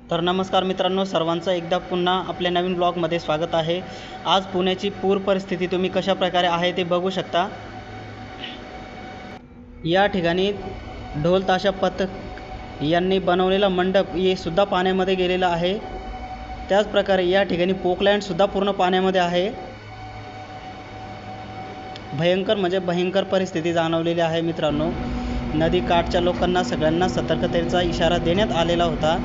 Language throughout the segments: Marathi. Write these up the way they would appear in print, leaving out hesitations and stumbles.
तर नमस्कार मित्रांनो, सर्वांचं एकदा पुन्हा आपल्या नवीन ब्लॉगमध्ये स्वागत आहे। आज पुण्याची पूर परिस्थिती तुम्ही कशा प्रकारे आहे ते बघू शकता। या ठिकाणी ढोल ताशा पथक यांनी बनवलेला मंडप हे सुद्धा पाण्यामध्ये गेलेला आहे। त्याच प्रकारे या ठिकाणी पोकलँड सुद्धा पूर्ण पाण्यामध्ये आहे। भयंकर म्हणजे भयंकर परिस्थिती जाणवलेली आहे मित्रांनो। नदी काठच्या लोकांना सगळ्यांना सतर्कतेचा इशारा देण्यात आलेला होता।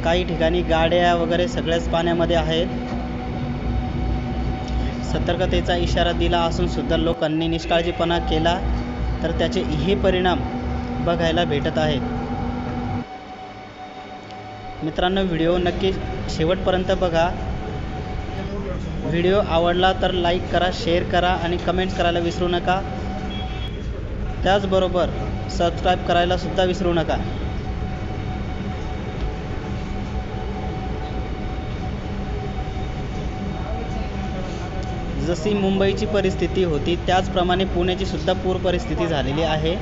काही ठिकाणी गाड्या वगैरे सगळ्याच पाण्यामध्ये आहेत। सतर्कतेचा इशारा दिला असून सुद्धा लोकांनी निष्काळजीपणा केला तर त्याचे हे परिणाम बघायला भेटत आहेत। मित्रांनो, व्हिडिओ नक्की शेवटपर्यंत बघा। व्हिडिओ आवडला तर लाईक करा, शेअर करा आणि कमेंट्स करायला विसरू नका। त्याचबरोबर सबस्क्राईब करायला सुद्धा विसरू नका। जशी मुंबईची परिस्थिती होती त्याचप्रमाणे पुण्याची सुद्धा पूर परिस्थिती झालेली आहे।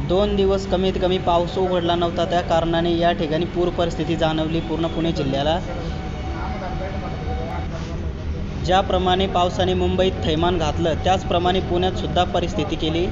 2 दिवस कमीत कमी पाऊस उघडला नव्हता, त्या कारणाने या ठिकाणी पूर परिस्थिती जाणवली पूर्ण पुणे जिल्ह्याला। ज्याप्रमाणे पावसाने मुंबईत थैमान घातलं त्याचप्रमाणे पुण्यात सुद्धा परिस्थिती केली।